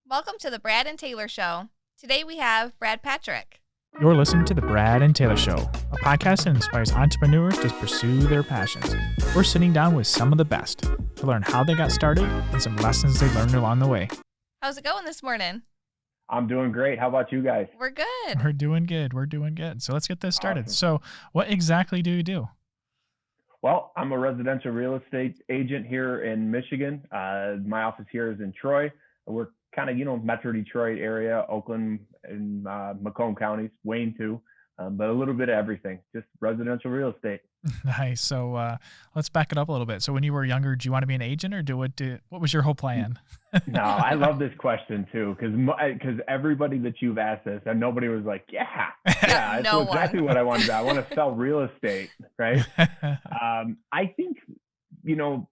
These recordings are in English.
Welcome to the Brad and Taylor Show. Today we have Brad Patrick. You're listening to The Brad and Taylor Show, a podcast that inspires entrepreneurs to pursue their passions. We're sitting down with some of the best to learn how they got started and some lessons they learned along the way. How's it going this morning? I'm doing great. How about you guys? We're good. We're doing good. So let's get this started. Awesome. So what exactly do you do? Well, I'm a residential real estate agent here in Michigan. My office here is in Troy. We're kind of, Metro Detroit area, Oakland and Macomb counties, Wayne too, but a little bit of everything, just residential real estate. Nice. So let's back it up a little bit. So when you were younger, do you want to be an agent or what was your whole plan? No, I love this question too, because everybody that you've asked this, and nobody was like, yeah, that's exactly what I want to do. I want to sell real estate, right? I think,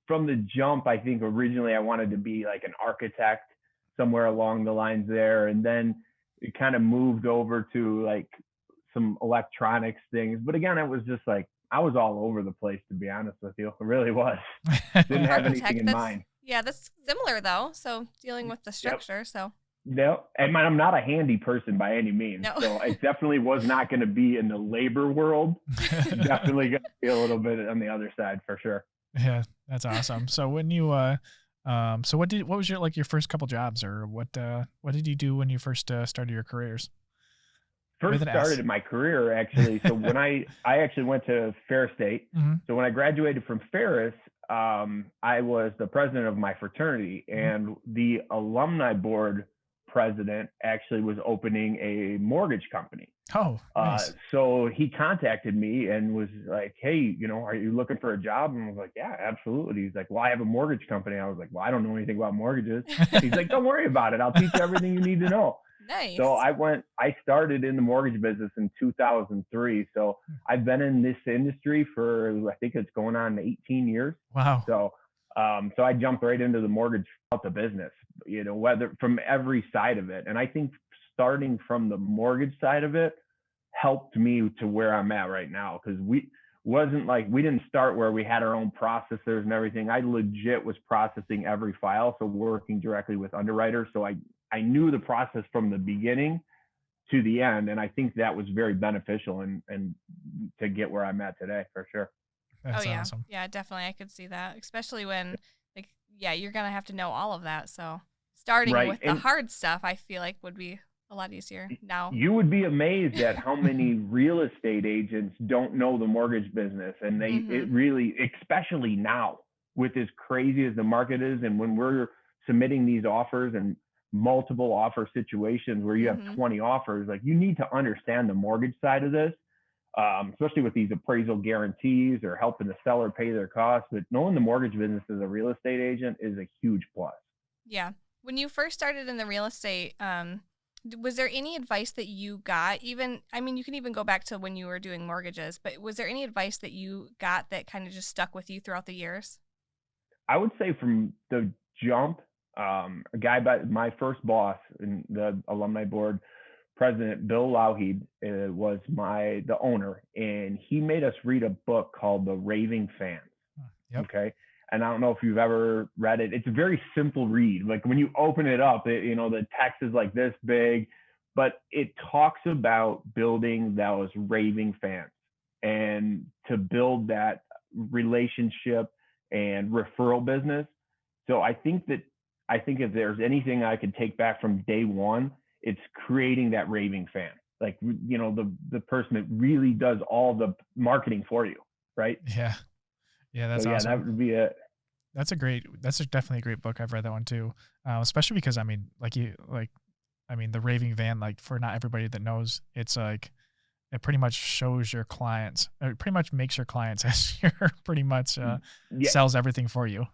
from the jump, I think originally I wanted to be like an architect, somewhere along the lines there. And then it kind of moved over to like some electronics things. But again, it was just like, I was all over the place, to be honest with you. It really was. Didn't have anything in mind. Yeah, that's similar though. So dealing with the structure. Yep. So. No, and I'm not a handy person by any means. No. So I definitely was not going to be in the labor world. Definitely going to be a little bit on the other side for sure. Yeah, that's awesome. So when you, so what was your first couple jobs, or what did you do when you first started your careers? First started my career actually. So when I actually went to Ferris State. Mm-hmm. So when I graduated from Ferris, I was the president of my fraternity, and the alumni board president actually was opening a mortgage company. Oh, nice. So he contacted me and was like, hey, are you looking for a job? And I was like, yeah, absolutely. He's like, well, I have a mortgage company. I was like, well, I don't know anything about mortgages. He's like, don't worry about it. I'll teach you everything you need to know. Nice. So I started in the mortgage business in 2003. So I've been in this industry for, I think it's going on 18 years. Wow. So I jumped right into the mortgage out the business, whether from every side of it. And I think starting from the mortgage side of it helped me to where I'm at right now. Cause we didn't start where we had our own processors and everything. I legit was processing every file. So working directly with underwriters. So I knew the process from the beginning to the end. And I think that was very beneficial and to get where I'm at today for sure. That's awesome. Yeah, definitely. I could see that, especially when you're going to have to know all of that. So starting with the hard stuff, I feel like would be a lot easier now. You would be amazed at how many real estate agents don't know the mortgage business. And it really, especially now with as crazy as the market is. And when we're submitting these offers and multiple offer situations where you have 20 offers, like you need to understand the mortgage side of this. Especially with these appraisal guarantees or helping the seller pay their costs. But knowing the mortgage business as a real estate agent is a huge plus. Yeah. When you first started in the real estate, was there any advice that you got? You can even go back to when you were doing mortgages, but was there any advice that you got that kind of just stuck with you throughout the years? I would say from the jump, my first boss in the alumni board, President Bill Lougheed was the owner, and he made us read a book called The Raving Fans. Yep. Okay. And I don't know if you've ever read it. It's a very simple read. Like when you open it up, the text is like this big, but it talks about building those raving fans and to build that relationship and referral business. So I think if there's anything I could take back from day one, it's creating that raving fan, like, the person that really does all the marketing for you. Right. Yeah. Yeah. That's awesome. That would be it. That's definitely a great book. I've read that one too. Especially because the raving van, like for not everybody that knows, it's like, it pretty much shows your clients, it pretty much makes your clients as your pretty much sells everything for you.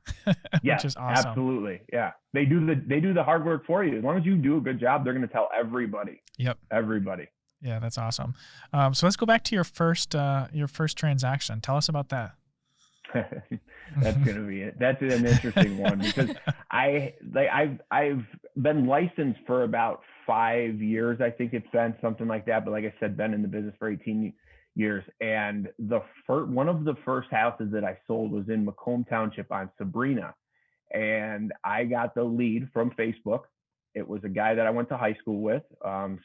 Yeah, which is awesome. Absolutely. Yeah. They do the hard work for you. As long as you do a good job, they're going to tell everybody. Yep. Everybody. Yeah, that's awesome. So let's go back to your first transaction. Tell us about that. That's going to be it. That's an interesting one because I've been licensed for about 5 years. I think it's been something like that. But like I said, been in the business for 18 years. And one of the first houses that I sold was in Macomb Township on Sabrina. And I got the lead from Facebook It was a guy that I went to high school with.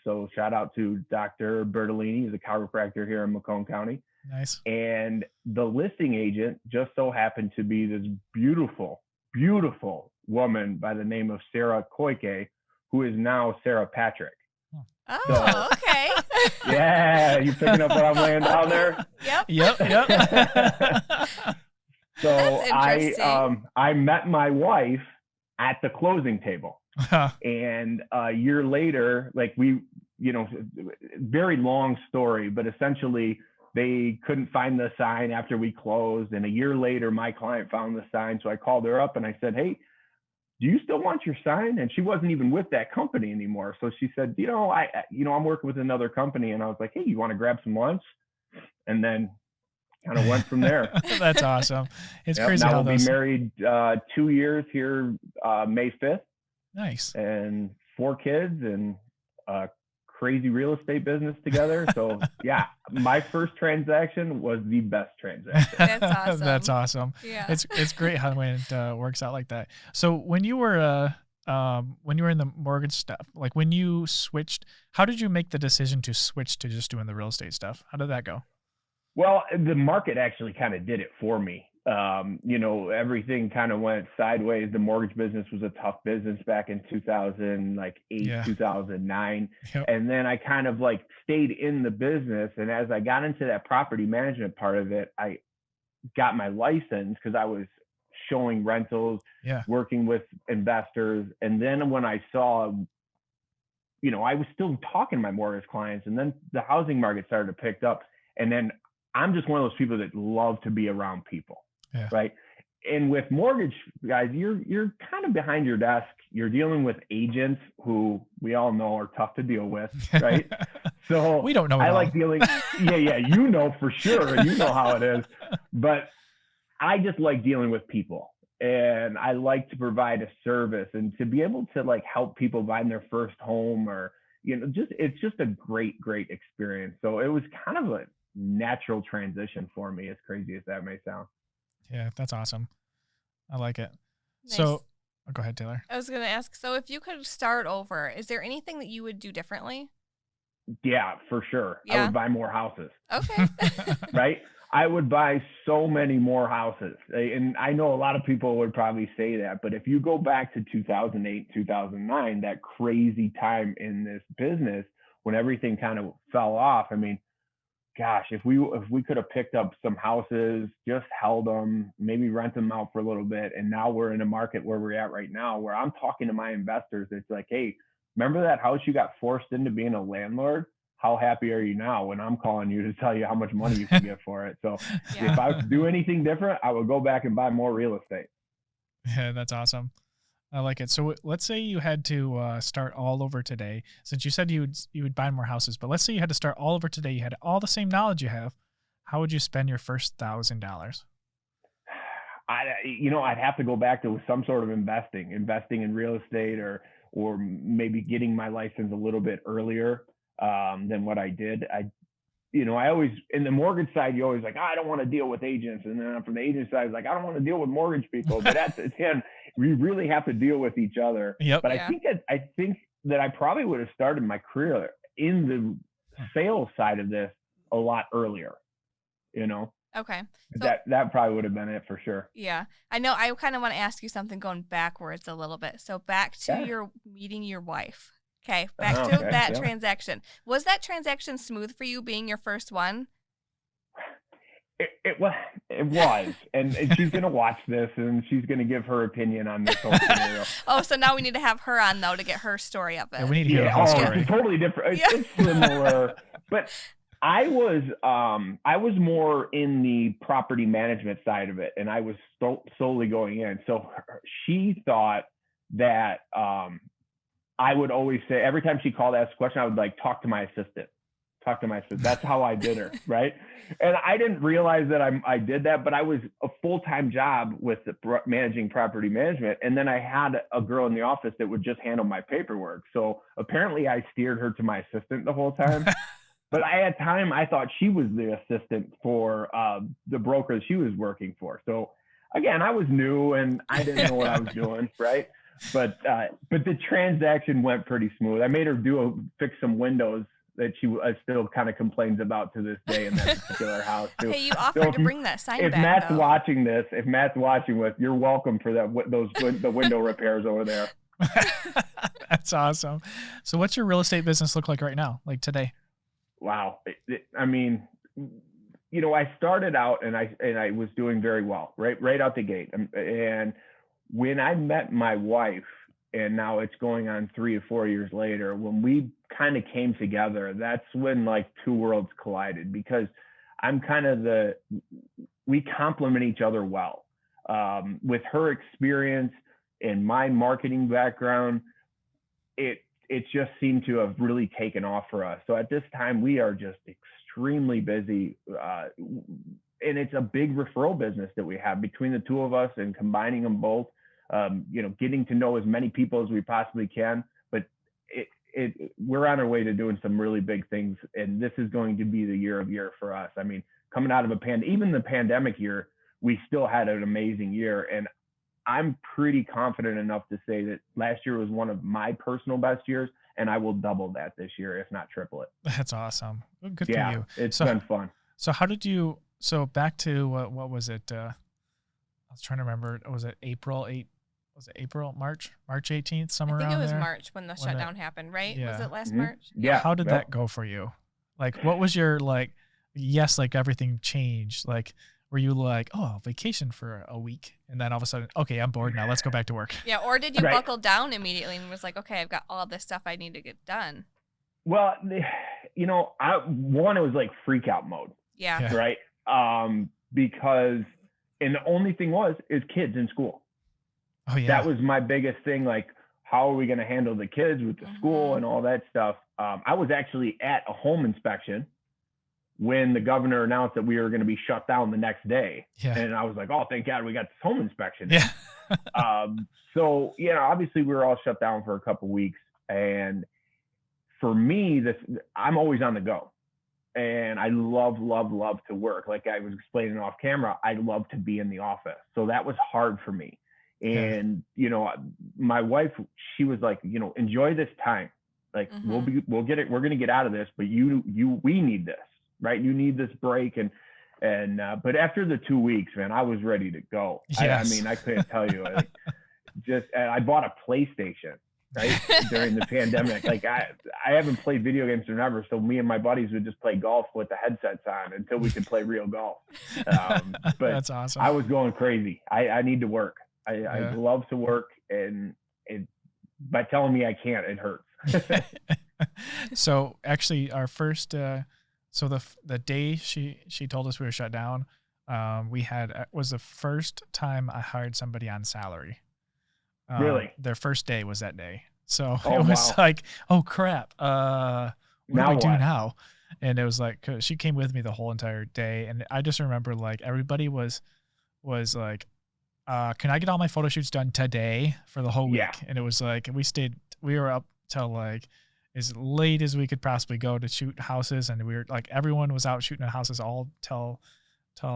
So shout out to Dr. Bertolini. He's a chiropractor here in Macomb County. Nice. And the listing agent just so happened to be this beautiful, beautiful woman by the name of Sarah Koike, who is now Sarah Patrick. Oh, so, okay. Yeah, you picking up what I'm laying down there? Yep. So I met my wife at the closing table. And a year later, like we, very long story, but essentially they couldn't find the sign after we closed. And a year later, my client found the sign. So I called her up and I said, hey, do you still want your sign? And she wasn't even with that company anymore. So she said, I'm working with another company. And I was like, hey, you want to grab some lunch? And then kind of went from there. That's awesome. It's crazy. Now we'll be married 2 years here, May 5th. Nice. And 4 kids and a crazy real estate business together. So yeah, my first transaction was the best transaction. That's awesome. That's awesome. Yeah. It's great how when it works out like that. So when you were in the mortgage stuff, like when you switched, how did you make the decision to switch to just doing the real estate stuff? How did that go? Well, the market actually kind of did it for me. Everything kind of went sideways. The mortgage business was a tough business back in 2008, 2009. Yep. And then I kind of stayed in the business. And as I got into that property management part of it, I got my license because I was showing rentals, working with investors. And then when I saw, I was still talking to my mortgage clients, and then the housing market started to pick up. And then I'm just one of those people that love to be around people. Yeah. Right. And with mortgage guys, you're kind of behind your desk. You're dealing with agents who we all know are tough to deal with. Right. So we don't know. I like dealing. Yeah. For sure. You know how it is. But I just like dealing with people, and I like to provide a service, and to be able to help people find their first home, or, it's just a great, great experience. So it was kind of a natural transition for me, as crazy as that may sound. Yeah, that's awesome. I like it. Nice. So go ahead, Taylor. I was going to ask, so if you could start over, is there anything that you would do differently? Yeah, for sure. Yeah. I would buy more houses. Okay. Right? I would buy so many more houses. And I know a lot of people would probably say that, but if you go back to 2008, 2009, that crazy time in this business when everything kind of fell off, I mean, gosh, if we could have picked up some houses, just held them, maybe rent them out for a little bit. And now we're in a market where we're at right now, where I'm talking to my investors. It's like, hey, remember that house you got forced into being a landlord? How happy are you now when I'm calling you to tell you how much money you can get for it? So if I would do anything different, I would go back and buy more real estate. Yeah, that's awesome. I like it. So let's say you had to start all over today. Since you said you would buy more houses, but let's say you had to start all over today. You had all the same knowledge you have. How would you spend your first $1,000? I'd have to go back to some sort of investing in real estate, or maybe getting my license a little bit earlier than what I did. I always, in the mortgage side, you always I don't want to deal with agents. And then from the agent side, I don't want to deal with mortgage people. But at the end, we really have to deal with each other. Yep. But I think that I probably would have started my career in the sales side of this a lot earlier, Okay. So, that probably would have been it for sure. Yeah. I know. I kind of want to ask you something going backwards a little bit. So back to your meeting your wife. Okay, back to that transaction. Was that transaction smooth for you, being your first one? It was. And she's going to watch this, and she's going to give her opinion on this whole scenario. Oh, so now we need to have her on, though, to get her story of it. Yeah, we need to hear the whole story. It's totally different. It's similar. But I was more in the property management side of it, and I was solely going in. So she thought that I would always say, every time she called to ask a question, I would talk to my assistant. That's how I did her, right? And I didn't realize that I did that, but I was a full-time job with managing property management. And then I had a girl in the office that would just handle my paperwork. So apparently I steered her to my assistant the whole time. But at the time, I thought she was the assistant for the broker that she was working for. So again, I was new and I didn't know what I was doing, right? but the transaction went pretty smooth. I made her fix some windows that she still kind of complains about to this day in that particular house too. Hey, you offered to bring that sign if back. Matt's watching this, you're welcome for the window repairs over there. That's awesome. So what's your real estate business look like right now, like today? Wow. I mean, I started out and I was doing very well, right out the gate. And when I met my wife, and now it's going on 3 or 4 years later, when we kind of came together, that's when like two worlds collided, because I'm kind of we complement each other well. With her experience and my marketing background, it just seemed to have really taken off for us. So at this time, we are just extremely busy. And it's a big referral business that we have between the two of us, and combining them both, getting to know as many people as we possibly can. But we're on our way to doing some really big things. And this is going to be the year for us. I mean, coming out of even the pandemic year, we still had an amazing year. And I'm pretty confident enough to say that last year was one of my personal best years, and I will double that this year, if not triple it. That's awesome. Good for you. It's been fun. So how did you, back to, what was it? I was trying to remember. Was it March 18th, somewhere around there? I think it was March when the shutdown happened, right? Yeah. Was it last March? Yeah. How did that go for you? Like, what was your, yes, everything changed. Were you like, oh, vacation for a week, and then all of a sudden, okay, I'm bored now, let's go back to work? Yeah, or did you buckle down immediately and was like, okay, I've got all this stuff I need to get done? Well, it was like freak out mode. Yeah. Right. Because, and the only thing is kids in school. Oh yeah. That was my biggest thing. Like, how are we going to handle the kids with the school and all that stuff? I was actually at a home inspection when the governor announced that we were going to be shut down the next day. Yeah. And I was like, oh, thank God we got this home inspection. Yeah. So, obviously we were all shut down for a couple of weeks. And for me, I'm always on the go. And I love to work. Like I was explaining off camera, I love to be in the office. So that was hard for me. And, my wife, she was like, enjoy this time. Like we'll get it. We're going to get out of this, but we need this. Right. You need this break. But after the 2 weeks, man, I was ready to go. Yes. I mean, I couldn't tell you. I bought a PlayStation, right, during the pandemic. Like I haven't played video games forever. So me and my buddies would just play golf with the headsets on until we could play real golf. But that's awesome. I was going crazy. I need to work. I love to work, and by telling me I can't, it hurts. So actually our first, so the day she told us we were shut down, was the first time I hired somebody on salary. Really? Their first day was that day. So it was like, oh crap. What do we do now? And it was like, 'cause she came with me the whole entire day. And I just remember like everybody was like, can I get all my photo shoots done today for the whole week? Yeah. And it was like, we were up till like as late as we could possibly go to shoot houses. And we were like, everyone was out shooting houses all till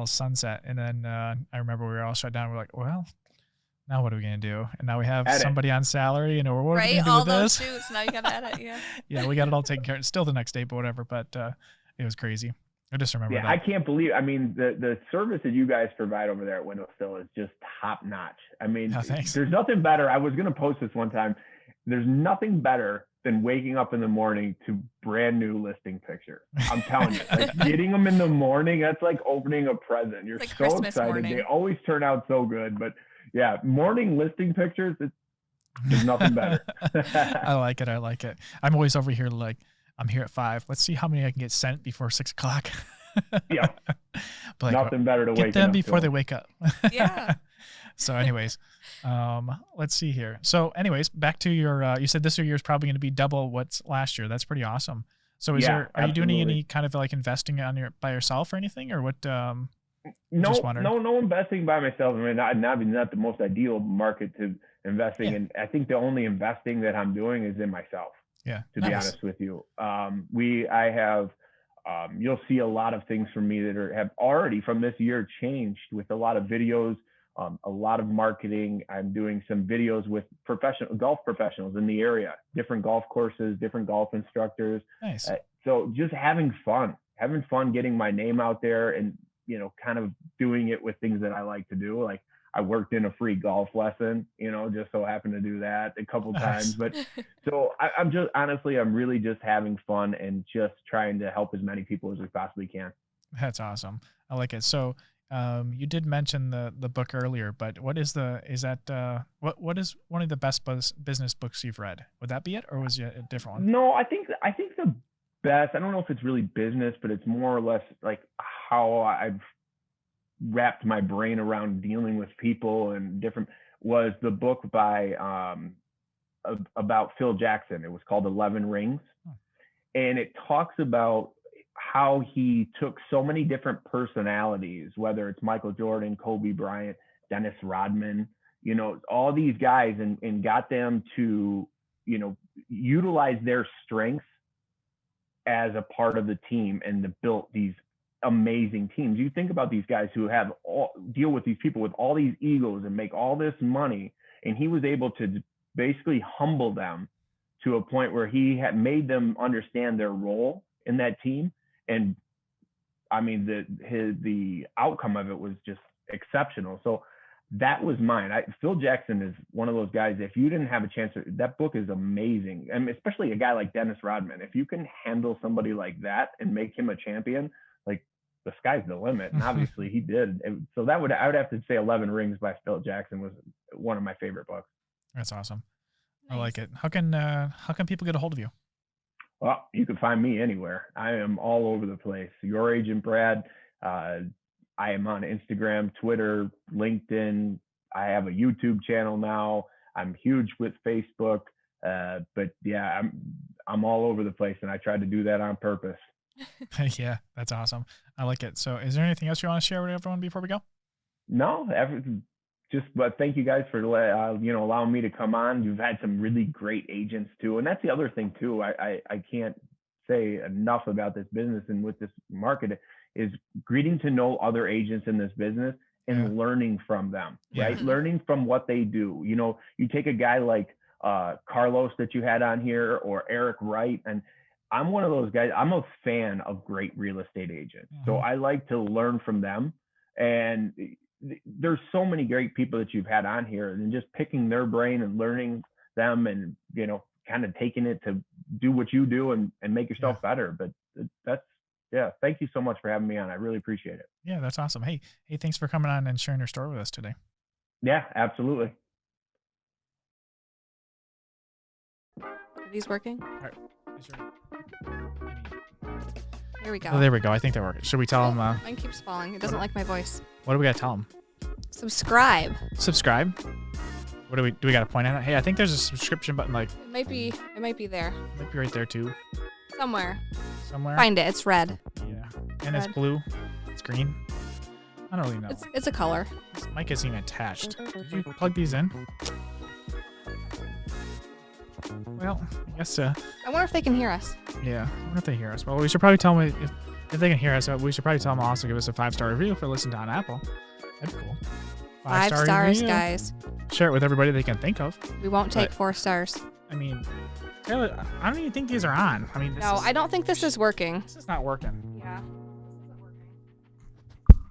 sunset. And then I remember we were all shut down. We're like, well, now what are we going to do? And now we have somebody on salary, and what are we going to do with this? All those shoots, now you got to edit, yeah. Yeah, we got it all taken care of. Still the next day, but whatever. But it was crazy. I just remember that. I can't believe, the service that you guys provide over there at Windowsill is just top notch. There's nothing better. I was going to post this one time. There's nothing better than waking up in the morning to brand new listing pictures. I'm telling you, like getting them in the morning, that's like opening a present. You're like so Christmas excited. Morning. They always turn out so good, but yeah, morning listing pictures, there's nothing better. I like it. I'm always over here like, I'm here at 5. Let's see how many I can get sent before 6 o'clock. Yeah. Like, nothing better to get them before they wake up. Yeah. So anyways, let's see here. So anyways, back to your, you said this year is probably going to be double what's last year. That's pretty awesome. So are you doing any kind of like investing by yourself or anything, or what? No investing by myself. Not the most ideal market to investing in. I think the only investing that I'm doing is in myself. Yeah. To be honest with you, I have, you'll see a lot of things from me that have already from this year changed with a lot of videos, a lot of marketing. I'm doing some videos with golf professionals in the area, different golf courses, different golf instructors. Nice. So just having fun getting my name out there, and kind of doing it with things that I like to do. Like I worked in a free golf lesson, just so happened to do that a couple times. But so I'm really just having fun and just trying to help as many people as we possibly can. That's awesome. I like it. So you did mention the book earlier, but what is what is one of the best business books you've read? Would that be it, or was it a different one? No, I think the best, I don't know if it's really business, but it's more or less like how I've wrapped my brain around dealing with people and different, was the book by about Phil Jackson. It was called 11 Rings. And it talks about how he took so many different personalities, whether it's Michael Jordan, Kobe Bryant, Dennis Rodman, all these guys, and got them to, utilize their strengths as a part of the team, and to build these amazing teams. You think about these guys who deal with these people with all these egos and make all this money, and he was able to basically humble them to a point where he had made them understand their role in that team. And I mean, the outcome of it was just exceptional. So that was mine. Phil Jackson is one of those guys. If you didn't have a chance, that book is amazing. And especially a guy like Dennis Rodman, if you can handle somebody like that and make him a champion, like the sky's the limit. And obviously he did. So I would have to say 11 Rings by Phil Jackson was one of my favorite books. That's awesome. Nice. I like it. How can people get a hold of you? Well, you can find me anywhere. I am all over the place. Your Agent Brad. I am on Instagram, Twitter, LinkedIn. I have a YouTube channel now. I'm huge with Facebook. But yeah, I'm all over the place, and I tried to do that on purpose. Yeah, that's awesome. I like it. So is there anything else you want to share with everyone before we go? No, but thank you guys for allowing me to come on. You've had some really great agents too, and that's the other thing too. I can't say enough about this business and with this market is getting to know other agents in this business and learning from them, right? Learning from what they do. You take a guy like Carlos that you had on here, or Eric Wright, and I'm one of those guys. I'm a fan of great real estate agents, so I like to learn from them. And there's so many great people that you've had on here, and just picking their brain and learning them, and kind of taking it to do what you do and make yourself better. But thank you so much for having me on. I really appreciate it. Yeah, that's awesome. Hey, thanks for coming on and sharing your story with us today. Yeah, absolutely. Are these working? All right. Here we go. Oh, there we go. I think they're working. Should we tell them? Mine keeps falling. It doesn't like my voice. What do we got to tell them? Subscribe. Subscribe? What do we got to point at? Hey, I think there's a subscription button. Like it might be there. It might be right there too. Somewhere. Find it. It's red. Yeah. And it's blue. It's green. I don't really know. It's a color. This mic isn't even attached. Did you plug these in? Well, I guess. I wonder if they can hear us. Yeah, I wonder if they hear us. Well, we should probably tell them if they can hear us. We should probably tell them also give us a 5-star review for listening to on Apple. That'd be cool. 5 stars, guys. Share it with everybody they can think of. We won't take 4 stars. I mean, Taylor, I don't even think these are on. I mean, I don't think this is working. This is not working.